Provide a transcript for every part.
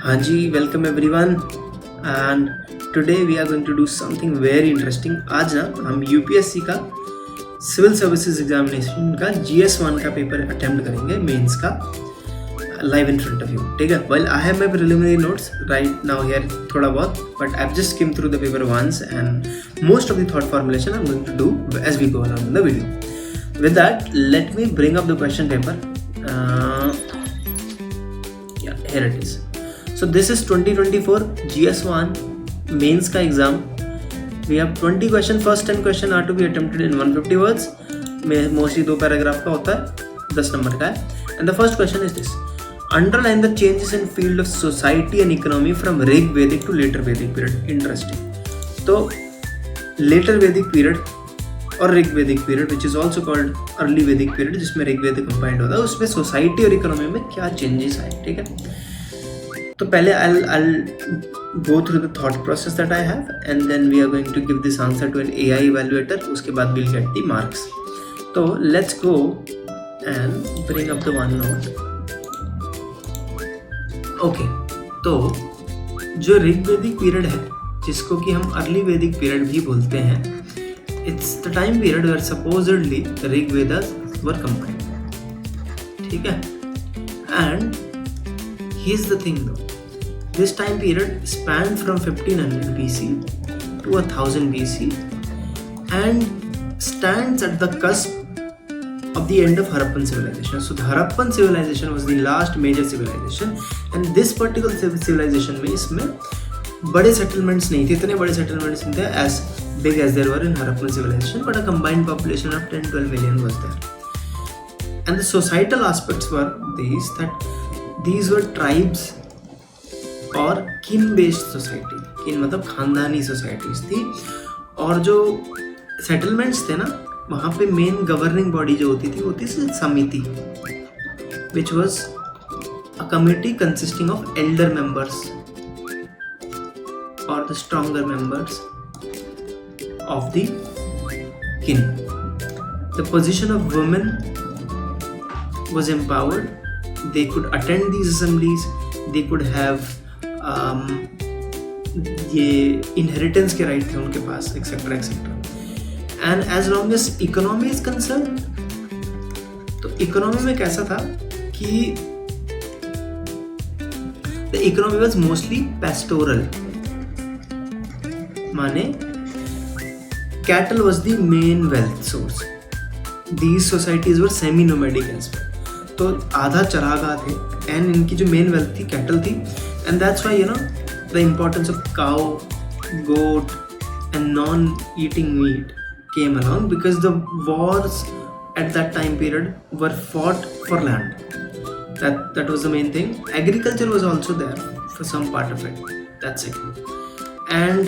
हाँ जी, welcome everyone and today we are going to do something very interesting. आज ना हम यूपीएससी का सिविल सर्विसेज एग्जामिनेशन का GS1 का पेपर अटेम्प्ट करेंगे, मेंस का, live in front of you. ठीक है, well I have my preliminary notes right now here थोड़ा बहुत, but I have just skimmed through the paper once and most of the thought formulation I am going to do as we go along in the video. With that, let me bring up the question paper. Yeah, here it is. So this is 2024 GS1 mains का exam. We have 20 question. First 10 question are to be attempted in 150 words. Mostly 2 paragraph का होता है, 10 number का है. And the first question is this: underline the changes in field of society and economy from Rig Vedic to later Vedic period. Interesting. तो later Vedic period और ऋग वैदिक period which is also called early वैदिक period, जिसमें ऋग वैदिक combined होता है, उसमें society और इकोनॉमी में क्या चेंजेस आए. ठीक है, तो पहले I'll go through the thought process that I have and then we are going to give this answer to an AI evaluator. उसके बाद we'll get the marks. तो let's go and bring up the one note. Okay, तो जो ऋग वैदिक period है, जिसको कि हम अर्ली वैदिक पीरियड भी बोलते हैं, it's the time period where supposedly the Rig Vedas were combined. ठीक है, and here's the thing though, this time period spanned from 1500 BC to 1000 BC and stands at the cusp of the end of Harappan civilization. So the Harappan civilization was the last major civilization and this particular civilization में इसमें बड़े settlements नहीं थे, इतने बड़े settlements नहीं थे as big as there were in Harappan civilization, but a combined population of 10-12 million was there. And the societal aspects were these, that these were tribes और kin based society. kin मतलब खानदानी societies थी, और जो settlements थे ना, वहाँ पे main governing body जो होती थी वो थी समिति, which was a committee consisting of elder members or the stronger members of the kin. The position of women was empowered. They could attend these assemblies. They could have ये inheritance के right थे उनके पास, etc. etc. And as long as economy is concerned, तो economy में कैसा था कि the economy was mostly pastoral. माने cattle was the main wealth source. These societies were semi-nomadic as well. तो आधा चरागाह थे and इनकी जो main wealth थी cattle थी, and that's why the importance of cow, goat and non-eating meat came along, because the wars at that time period were fought for land. That was the main thing. Agriculture was also there for some part of it. That's it. And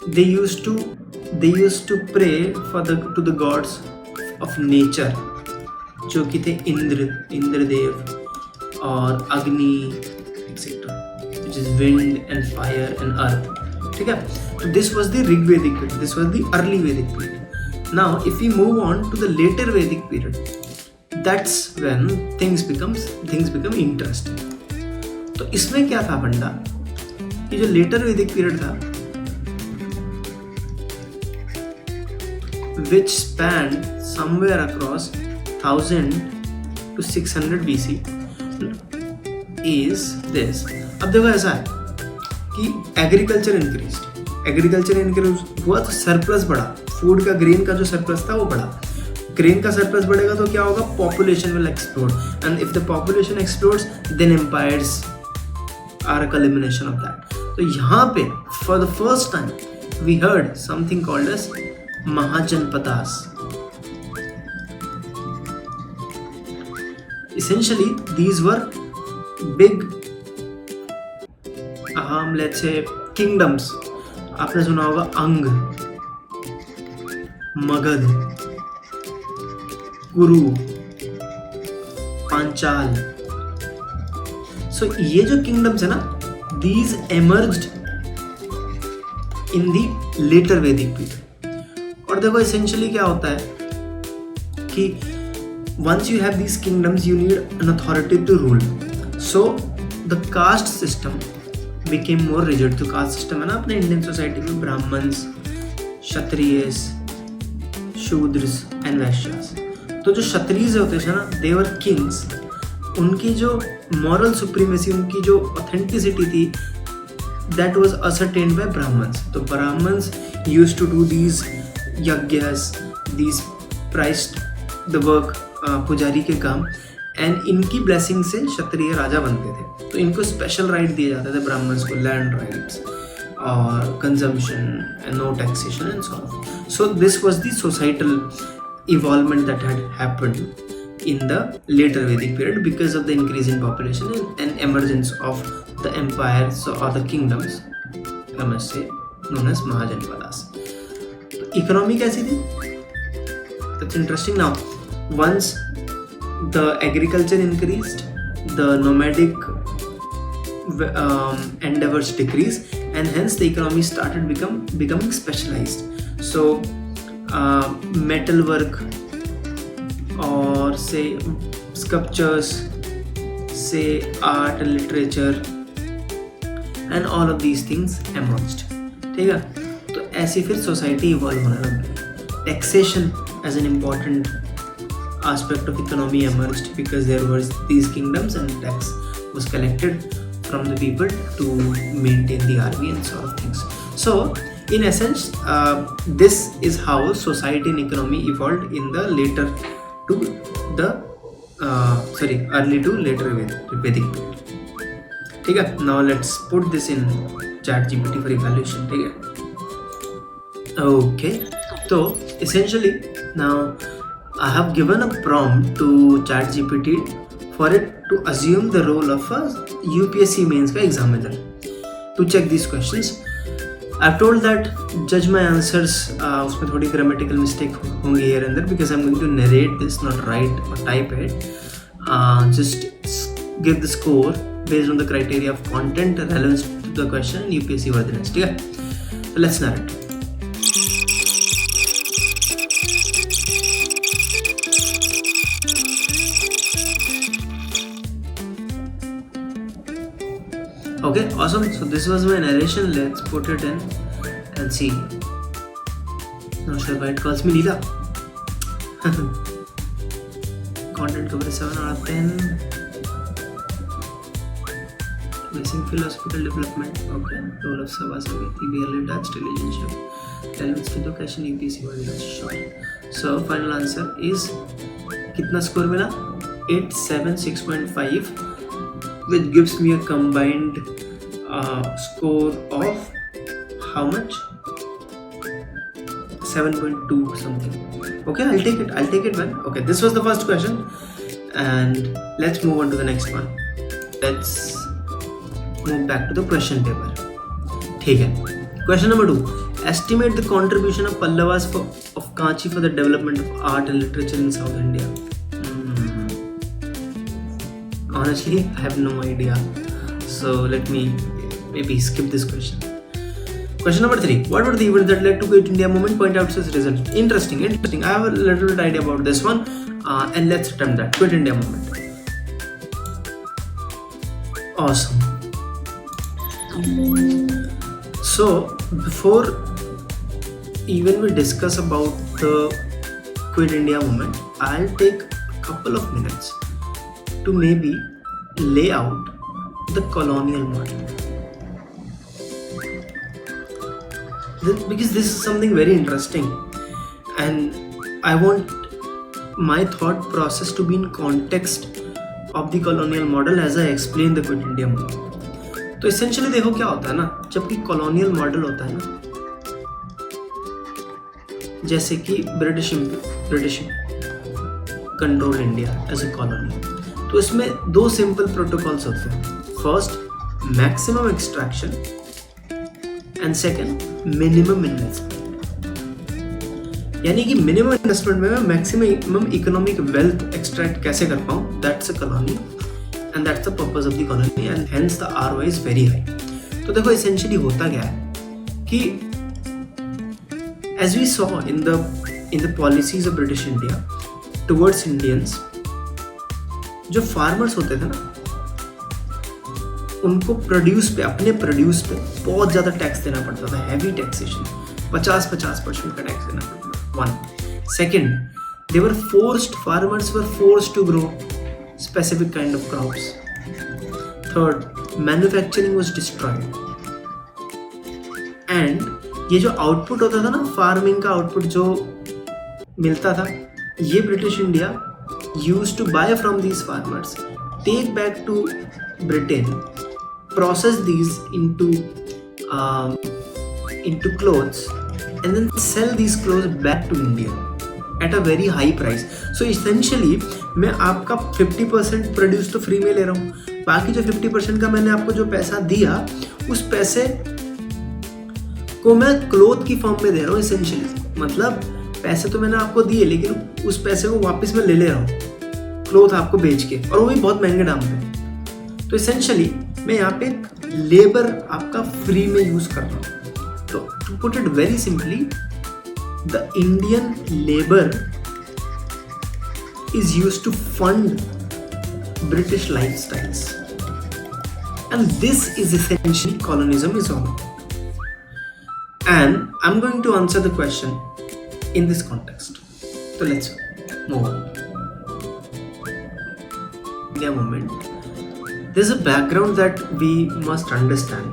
they used to pray to the gods of nature, जो कि थे इंद्रदेव और अग्नि etc., which is wind and fire and earth. ठीक है, so this was the Rig Vedic period. This was the early Vedic period. Now if we move on to the later Vedic period, that's when things become interesting. तो इसमें क्या था बंडा, कि जो later Vedic period था, which spanned somewhere across 1000 to 600 BC, is this. अब देखो ऐसा है कि एग्रीकल्चर इंक्रीज हुआ तो सरप्लस बढ़ा, फूड का, ग्रेन का जो सरप्लस था वो बढ़ा. ग्रेन का सरप्लस बढ़ेगा तो क्या होगा, population will explode, and if the population explodes then empires are a culmination of that. तो यहाँ पे for the first time we heard something called as Mahajanapadas. Essentially, these were big, let's say, kingdoms. आपने सुना होगा अंग, मगध, कुरु, Panchal. So ये जो kingdoms है ना, these emerged in the later Vedic period. और देखो essentially क्या होता है कि once you have these kingdoms you need an authority to rule. So the caste system became more rigid. तो कास्ट सिस्टम है ना अपने इंडियन सोसाइटी में, ब्राह्मण्स, क्षत्रियस, शूद्रस एंड वैश्यास. तो जो क्षत्रियज होते थे ना, दे वर किंग्स. उनकी जो मॉरल सुप्रीमेसी, उनकी जो ऑथेंटिसिटी थी, that was ascertained by Brahmins. तो Brahmins used to do these yajnas, these priced the work, पुजारी के काम, एंड इनकी ब्लेसिंग से क्षत्रिय राजा बनते थे. तो इनको स्पेशल राइट दिए जाते थे ब्राह्मण्स को, लैंड राइट्स और consumption and no taxation and so on. So this was the societal evolvement that had happened in the later Vedic period because of the increase in population and emergence of the empires or the kingdoms, I must say, known as Mahajanapadas. Economy कैसी थी? That's interesting. Now, once the agriculture increased, the nomadic endeavors decreased, and hence the economy started becoming specialized. So metal work or say sculptures, say art and literature, and all of these things emerged. ठीक है, तो ऐसी फिर society evolve होने लगी. Taxation as an important aspect of economy emerged because there was these kingdoms and tax was collected from the people to maintain the army and sort of things. So in essence, this is how society and economy evolved in the later to the early to later Vedic period. ठीक है, now let's put this in ChatGPT for evaluation. ठीक है, okay, तो essentially now I have given a prompt to ChatGPT for it to assume the role of a UPSC mains का examiner to check these questions. I've told that judge my answers. उसमें थोड़ी grammatical mistake होंगी here and there because I'm going to narrate this, not write or type it. Just give the score based on the criteria of content, relevance to the question, and UPSC worthiness. ठीक है, so let's narrate. Okay, awesome. So this was my narration. Let's put it in and see. Not sure why it calls me Leela. Content coverage 7 out of 10. Missing philosophical development. Okay. Role of Savasavati. Barely touched relationship. Relevance to the question UPSC was short. So final answer is कितना score मिला? 876.5. which gives me a combined score of how much? 7.2 something. Okay, I'll take it man. Okay, this was the first question and let's move on to the next one. Let's move back to the question paper. ठीक है, question number 2. Estimate the contribution of Pallavas of Kanchi for the development of art and literature in South India. Honestly, I have no idea. So let me maybe skip this question. Question number 3. What were the events that led to Quit India movement? Point out its result. Interesting. I have a little bit idea about this one. And let's attempt that. Quit India movement. Awesome. So before even we discuss about the Quit India movement, I'll take a couple of minutes to maybe lay out the colonial model. Because this is something very interesting and I want my thought process to be in context of the colonial model as I explain the Quit India model. तो essentially देखो क्या होता है ना, जबकि colonial model होता है ना, जैसे कि British control India as a colony, तो इसमें 2 सिंपल प्रोटोकॉल्स होते हैं. First, maximum extraction and second minimum investment. यानी कि मिनिमम इन्वेस्टमेंट में मैं मैक्सिमम इकोनॉमिक वेल्थ एक्सट्रैक्ट कैसे कर पाऊँ, that's a colony and that's the purpose of the colony and hence the ROI is very high. तो देखो एसेंशियली होता क्या है कि as we saw in the policies of British India towards Indians, जो फार्मर्स होते थे ना, उनको प्रोड्यूस पे, अपने प्रोड्यूस पे बहुत ज़्यादा टैक्स देना पड़ता था, हैवी टैक्सेशन, 50% का टैक्स देना पड़ता था। 1 second, they were forced, farmers were forced to grow specific kind of crops. Third, manufacturing was destroyed. And ये जो आउटपुट होता था ना, फार्मिंग का आउटपुट जो मिलता था, ये British India used to buy from these farmers, take back to Britain, process these into clothes, and then sell these clothes back to India at a very high price. So essentially मैं आपका 50% produce तो free में ले रहा हूँ, बाकी जो 50% का मैंने आपको जो पैसा दिया, उस पैसे को मैं क्लोथ की फॉर्म में दे रहा हूँ essentially। मतलब पैसे तो मैंने आपको दिए, लेकिन उस पैसे को वापस मैं ले रहा हूँ क्लोथ आपको बेच के, और वो भी बहुत महंगे दाम पे। तो essentially मैं यहाँ पे लेबर आपका फ्री में यूज कर रहा हूँ। तो to put it very simply, the Indian labour is used to fund British lifestyles, and this is essentially colonialism is all. And I'm going to answer the question in this context. So let's move on. India movement. There's a background that we must understand.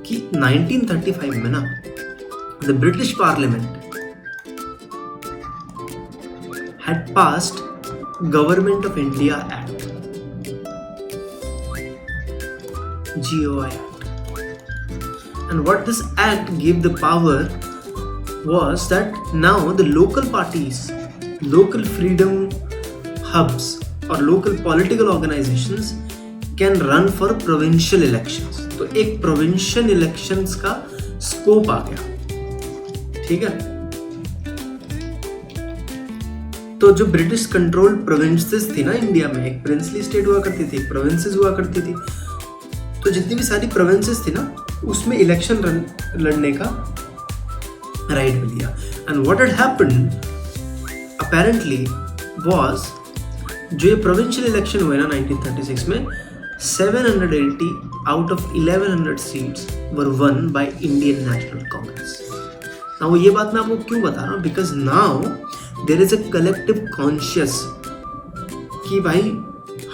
कि 1935 में ना, the British Parliament had passed Government of India Act, GOI Act. And what this act gave the power was that now the local parties, local freedom hubs or local political organizations can run for provincial elections. तो एक provincial elections का scope आ गया, ठीक है। तो जो British control provinces थी ना इंडिया में, एक प्रिंसली स्टेट हुआ करती थी, प्रोविंसेस हुआ करती थी, तो जितनी भी सारी प्रोविंसेस थी ना, उसमें इलेक्शन लड़ने का राइट मिल गया। And what had happened apparently was, जो ये प्रोविंशियल इलेक्शन हुए ना 1936 में, 780 out of 1100 seats were won by Indian National Congress. Now ये बात मैं आपको क्यों बता रहा हूँ, because now there is a collective conscious कि भाई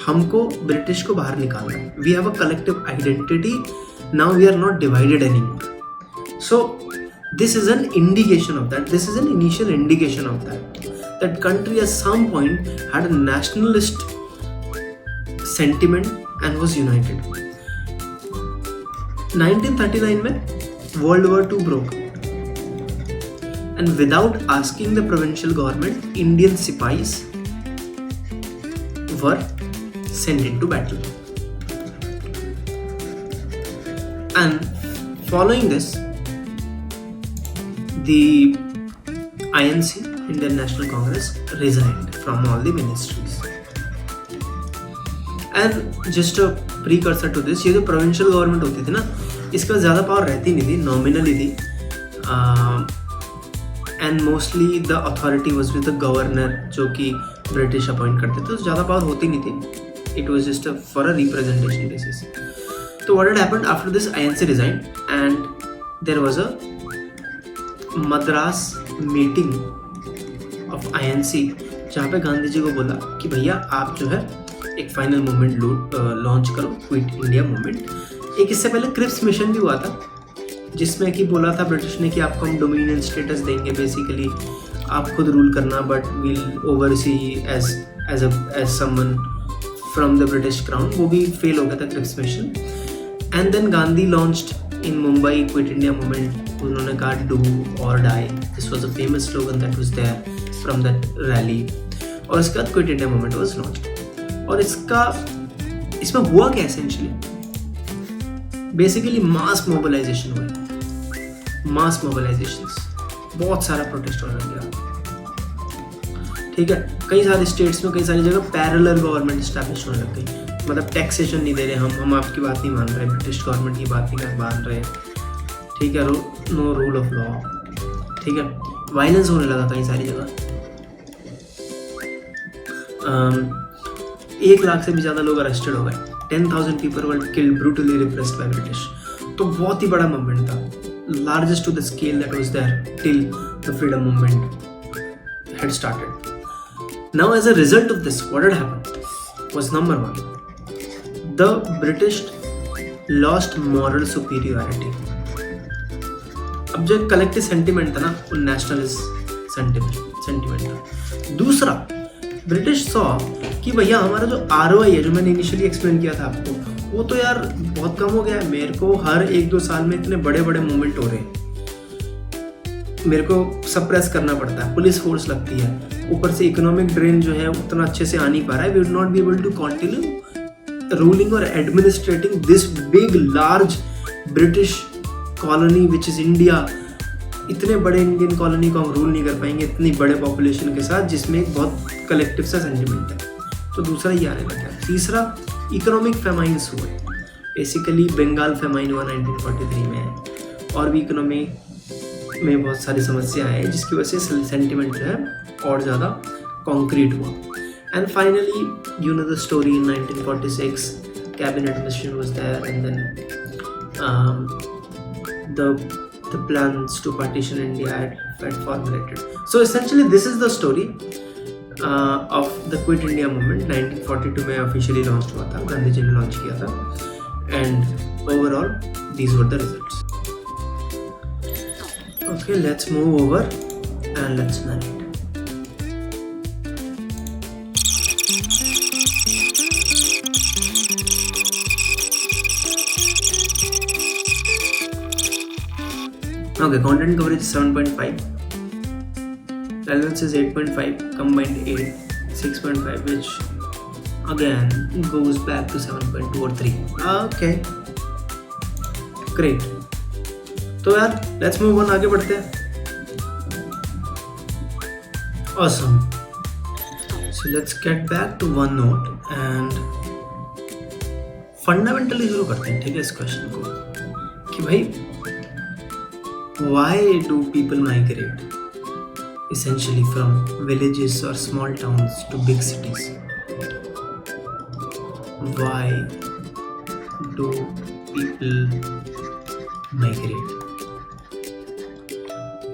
हमको ब्रिटिश को बाहर निकालना है। We have a collective identity, now we are not divided anymore. So this is an indication of that, this is an initial indication of that country at some point had a nationalist sentiment and was united. 1939 में World War II broke out, and without asking the provincial government, Indian sipais were sent into battle. And following this, the INC, Indian National Congress, resigned from all the ministries. And just a precursor to this, ये जो provincial government होती थी ना, इसका ज़्यादा power रहती नहीं थी, nominally थी, and mostly the authority was with the governor, जो कि British appoint करते थे, तो ज़्यादा पावर होती नहीं थी. It was just for a representation basis. So what had happened after this, INC resigned, and there was a Madras meeting of INC, जहाँ पे गांधी जी को बोला कि भैया आप जो है एक फाइनल मूवमेंट लॉन्च करो, क्विट इंडिया मूवमेंट। एक इससे पहले क्रिप्स मिशन भी हुआ था, जिसमें कि बोला था ब्रिटिश ने कि आपको हम डोमिनियन स्टेटस देंगे, बेसिकली आप खुद रूल करना, but will oversee as someone from the British crown. वो भी फेल हो गया था Cripps mission. And then Gandhi launched in Mumbai quit India movement. उन्होंने कहा डू और die, this was a famous slogan that was there from that rally. और इसके बाद quit India movement was launched. और इसमें हुआ क्या एसेंशियली, बेसिकली मास मोबिलाइजेशन हुआ, मास मोबिलाइजेशंस, बहुत सारा प्रोटेस्ट होने लग गया, ठीक है। कई सारे स्टेट्स में, कई सारी जगह पैरेलल गवर्नमेंट एस्टैब्लिश होने लग गई। मतलब टैक्सेशन नहीं दे रहे, हम आपकी बात नहीं मान रहे, ब्रिटिश गवर्नमेंट की बात नहीं मान रहे, ठीक है। नो रूल ऑफ लॉ, ठीक है। वायलेंस होने लगा कई सारी जगह। 1 लाख से भी ज़्यादा लोग अरेस्टेड हो गए, 10,000 people were killed, brutally repressed by British. तो बहुत ही बड़ा मूवमेंट था, largest to the scale that was there till the freedom movement had started. Now as a result of this, what had happened was, number one, the British lost moral superiority. अब जो collective sentiment था ना, वो nationalist sentiment था. दूसरा, British saw कि भैया हमारा जो ROI है, जो मैंने इनिशियली एक्सप्लेन किया था आपको, वो तो यार बहुत कम हो गया है. मेरे को हर 1-2 साल में इतने बड़े बड़े मूवमेंट हो रहे हैं, मेरे को सप्रेस करना पड़ता है, पुलिस फोर्स लगती है, ऊपर से इकोनॉमिक ड्रेन जो है उतना अच्छे से आ नहीं पा रहा है. We would not be able to continue ruling और administrating this big large British colony which is India. इतने बड़े इंडियन कॉलोनी को हम रूल नहीं कर पाएंगे इतनी बड़े पॉपुलेशन के साथ, जिसमें एक बहुत कलेक्टिव सा सेंटिमेंट है. तो दूसरा ये आने लगा. तीसरा, इकोनॉमिक फेमाइन्स हुए. बेसिकली बंगाल फेमाइन हुआ 1943 में, और भी इकोनॉमी में बहुत सारी समस्या है, जिसकी वजह से सेंटिमेंट जो है और ज़्यादा कॉन्क्रीट हुआ. And finally you know the story. In 1946 cabinet mission was there, and then the plans to partition India had formulated. So essentially this is the story of the Quit India movement. 1942 में officially launched हुआ था, गांधी जी ने launch किया था, and overall these were the results. Okay, let's move over and let's narrate. Okay, content coverage is 7.5, relevance is 8.5, combined 8, 6.5, which again goes back to 7.2 or 3. Okay, great. तो यार let's move on, आगे बढ़ते हैं. Awesome. So let's get back to OneNote and fundamentally शुरू करते हैं, ठीक है, इस क्वेश्चन को कि भाई why do people migrate essentially from villages or small towns to big cities? Why do people migrate?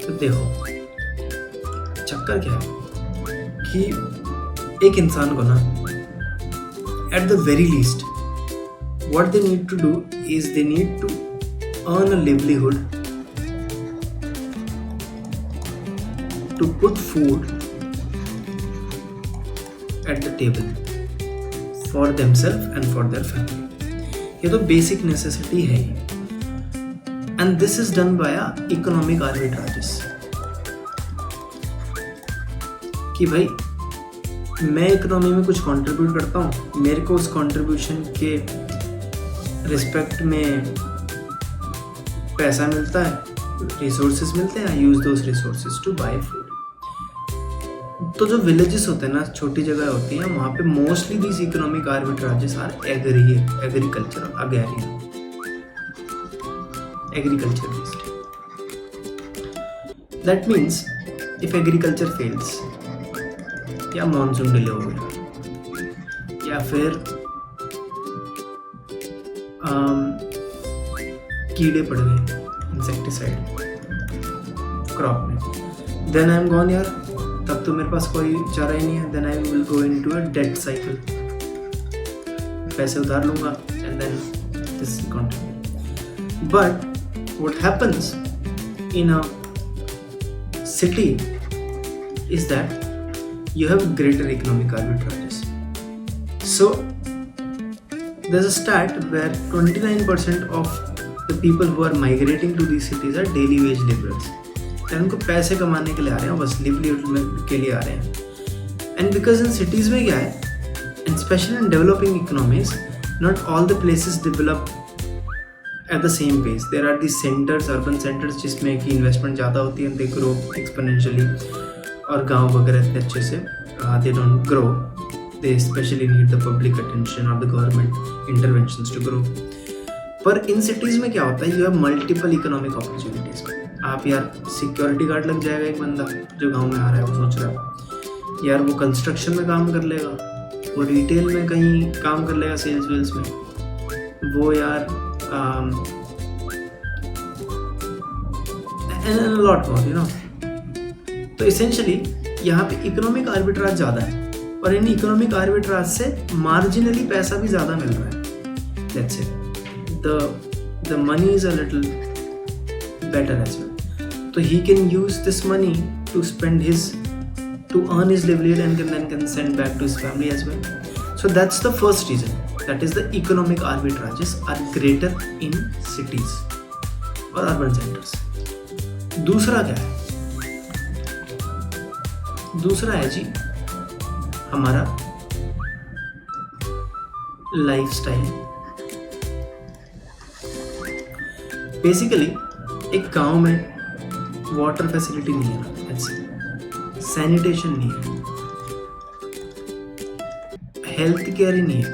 तो देखो चक्कर क्या है कि एक इंसान को ना at the very least what they need to do is they need to earn a livelihood, to put food at the table for themselves and for their family. ये तो basic necessity है ही. And this is done by economic arbitrages. कि भाई मैं economy में कुछ contribute करता हूँ, मेरे को उस कंट्रीब्यूशन के रिस्पेक्ट में पैसा मिलता है, रिसोर्सेज मिलते हैं. I use those resources to buy food. तो जो विलेजेस होते हैं ना, छोटी जगह होती हैं, वहाँ पे mostly these economic arbitrages are agriculture based. That means if agriculture fails, या मॉनसून डिले हो गया, या फिर कीड़े पड़ गए इंसेक्टिसाइड क्रॉप में, देन आई एम गॉन यार. तब तो मेरे पास कोई चारा ही नहीं है. Then I will go into a debt cycle. पैसे उधार लूंगा and then this continue. But what happens in a city is that you have greater economic arbitrages. So there's a stat where 29% of the people who are migrating to these cities are daily wage laborers. And उनको पैसे कमाने के लिए आ रहे हैं, बस livelihood के लिए आ रहे हैं. एंड बिकॉज इन सिटीज़ में क्या है, and specially in developing economies, not all the places develop at the same pace. There are the centres, urban centres, जिसमें कि इन्वेस्टमेंट ज़्यादा होती है, दे ग्रो एक्सपोनेंशियली. और गाँव वगैरह इतने अच्छे से they don't grow. They especially need the public attention or the government interventions to grow. पर इन सिटीज़ में क्या होता है, you have multiple economic opportunities. आप यार सिक्योरिटी गार्ड लग जाएगा एक बंदा जो गांव में आ रहा है, वो सोच रहा है यार वो कंस्ट्रक्शन में काम कर लेगा, वो रिटेल में कहीं काम कर लेगा, सेल्स वेल्स में, वो यार and a lot more, you know. तो इसेंशली यहाँ पे इकोनॉमिक आर्बिट्राज ज़्यादा है और इन इकोनॉमिक आर्बिट्राज से मार्जिनली पैसा भी ज़्यादा मिल रहा है. That's it. The money is a little better as well. So he can use this money to earn his livelihood and then can send back to his family as well. So that's the first reason. That is the economic arbitrages are greater in cities or urban centers. दूसरा क्या है? दूसरा है जी हमारा lifestyle. Basically एक गांव में water facility नहीं है, ऐसे सैनिटेशन नहीं है, हेल्थ केयर ही नहीं है.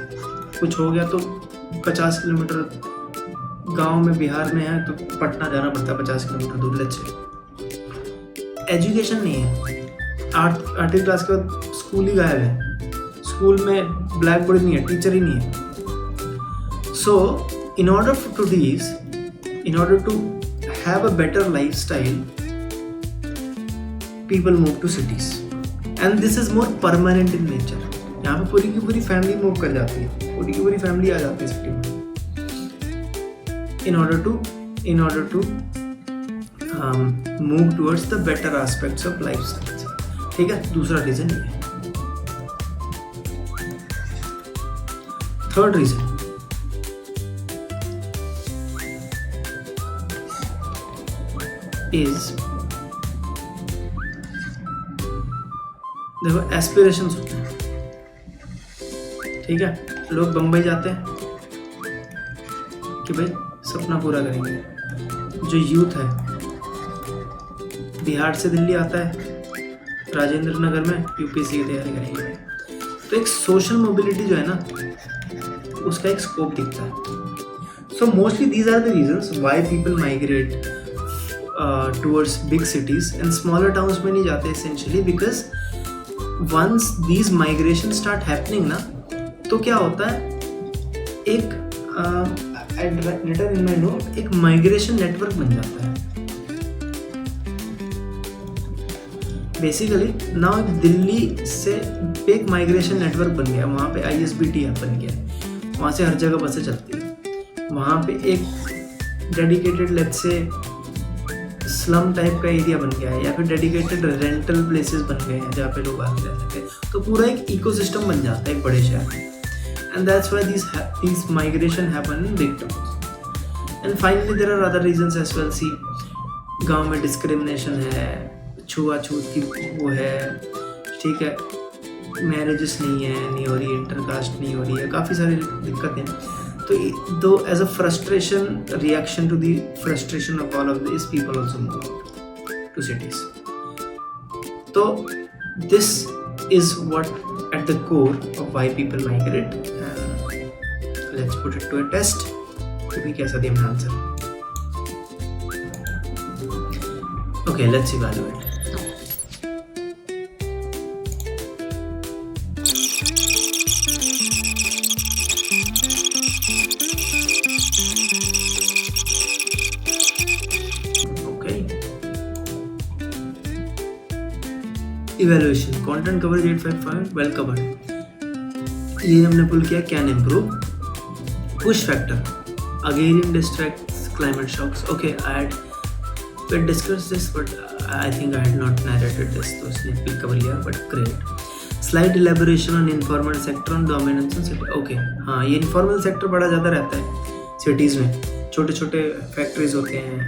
कुछ हो गया तो 50 किलोमीटर गांव में बिहार में है तो पटना जाना पड़ता है 50 किलोमीटर दूर. लेट्स से एजुकेशन नहीं है. 8वीं क्लास के बाद स्कूल ही गायब है. स्कूल में ब्लैक बोर्ड नहीं है, टीचर ही नहीं है. सो in order to have a better lifestyle, people move to cities and this is more permanent in nature. यहाँ पे पूरी की पूरी फैमिली मूव कर जाती है, पूरी की पूरी फैमिली आ जाती है सिटी में in order to move towards the better aspects of lifestyle. ठीक है, दूसरा रीजन ये है. थर्ड रीजन is देखो एस्पिरेशंस होते हैं. ठीक है, लोग बम्बई जाते हैं कि भाई सपना पूरा करेंगे. जो यूथ है बिहार से दिल्ली आता है, राजेंद्र नगर में यूपीएससी की तैयारी करेंगे. तो एक सोशल मोबिलिटी जो है ना उसका एक स्कोप दिखता है. So mostly these are the reasons why people migrate towards big cities and smaller towns में नहीं जाते essentially because once these migrations start happening ना तो क्या होता है एक written in my note एक migration network बन जाता है. बेसिकली now दिल्ली से एक migration network बन गया. वहाँ पे ISBT बन गया, वहाँ से हर जगह बसें चलती है. वहाँ पे एक dedicated let's say slum type का एरिया बन गया है या फिर डेडिकेटेड रेंटल प्लेसेस बन गए हैं जहाँ पे लोग आके रह सकते हैं. तो पूरा एक इकोसिस्टम बन जाता है एक बड़े शहर में. And that's why these migration happen in big towns. And finally there are other reasons as well. See गांव में डिस्क्रिमिनेशन है, छुआछूत की वो है. ठीक है, मैरिजेस नहीं हो रही, इंटरकास्ट नहीं हो रही है, काफ़ी सारी दिक्कतें. तो दो as a frustration reaction to the frustration of all of this people also move to cities. तो this is what at the core of why people migrate. Let's put it to a test कि भी कैसा दिया मैं answer. Okay, let's evaluate. Evaluation content coverage 855 well covered. ये हमने pull किया. Can improve. Push factor agrarian districts climate shocks. Okay, I had discussed this but I think I had not narrated this, तो इसने pick cover लिया. but great. Slight elaboration on informal sector on dominance on city. Okay, हाँ, ये informal sector बड़ा ज़्यादा रहता है cities में. छोटे छोटे फैक्ट्रीज होते हैं,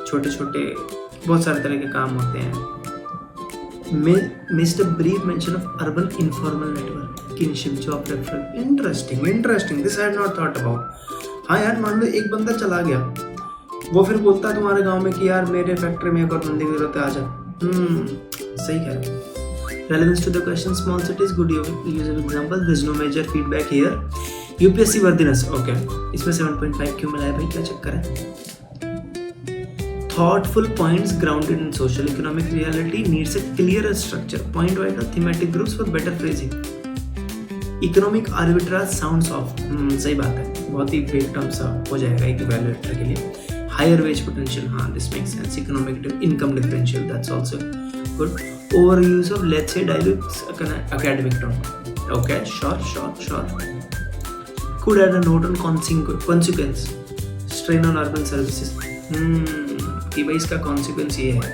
छोटे छोटे बहुत सारे तरह के काम होते हैं. Missed a brief mention of urban informal network, kinship, job referral. Interesting. This I had not thought about. हाँ यार, मान लो एक बंदा चला गया, वो फिर बोलता है तुम्हारे गांव में कि यार मेरे फैक्ट्री में एक और बंदे की जरूरत है, आजा. सही कह रहे. Relevance to the question, small cities, good use of example. There's no major feedback here. UPSC worthiness. Okay, इसमें 7.5 क्यों मिला है भाई, क्या चक्कर है? Thoughtful points grounded in social economic reality needs a clearer structure, point wide or thematic groups for better phrasing. Economic arbitrage sounds off. सही बात है. बहुत ही बेग टर्म सा हो जाएगा एक इवैल्यूएटर के लिए. हायर वेज पोटेंशियल, हाँ this makes sense. Economic income differential, that's also good. Over use of let's say dilutes academic term. Okay, sure. Could add a note on consequence. Strain on urban services. कि भाई इसका consequence ये है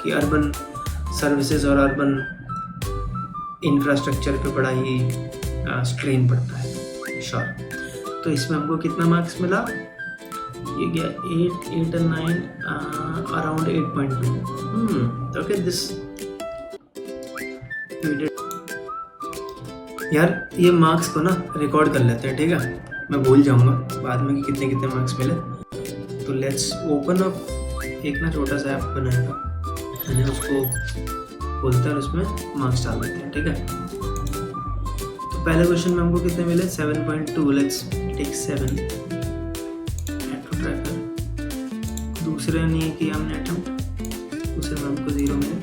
कि urban services और urban infrastructure पे बड़ा ही strain पड़ता है. श्योर. तो इसमें हमको कितना मार्क्स मिला? ये गया 8 and 9, अराउंड 8.2. ओके दिस यार ये मार्क्स को ना रिकॉर्ड कर लेते हैं, ठीक है? मैं भूल जाऊंगा बाद में कि कितने कितने मार्क्स मिले. तो लेट्स ओपन अप एक ना छोटा सा ऐप बनाया था मैंने, उसको खोलते हैं और उसमें मार्क्स डाल देते हैं, ठीक है? तो पहले क्वेश्चन में हमको कितने मिले? 7.2. Let's take 7. ट्रैकर. दूसरे नहीं किया हमने अटेम्प्ट, दूसरे में हमको 0 मिले.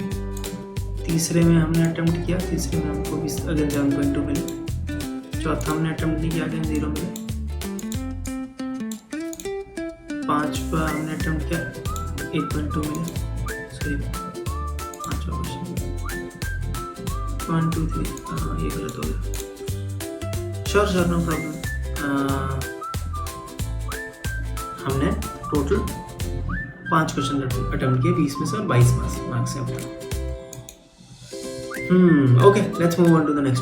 तीसरे में हमने अटेम्प्ट किया, तीसरे में हमको भी अगेन 7.2 मिले. चौथा हमने अटेम्प्ट नहीं किया, अगेन 0 मिले. पांचवा हमने अटेम्प्ट किया, 8.2 मिले. सॉरी, पांचवा क्वेश्चन 1 2 3, ये गलत हो गया. Sure no problem. हमने टोटल 5 क्वेश्चन अटेम्प्ट किए 20 में से, और 22 मार्क्स से. Okay, let's move on to the next one.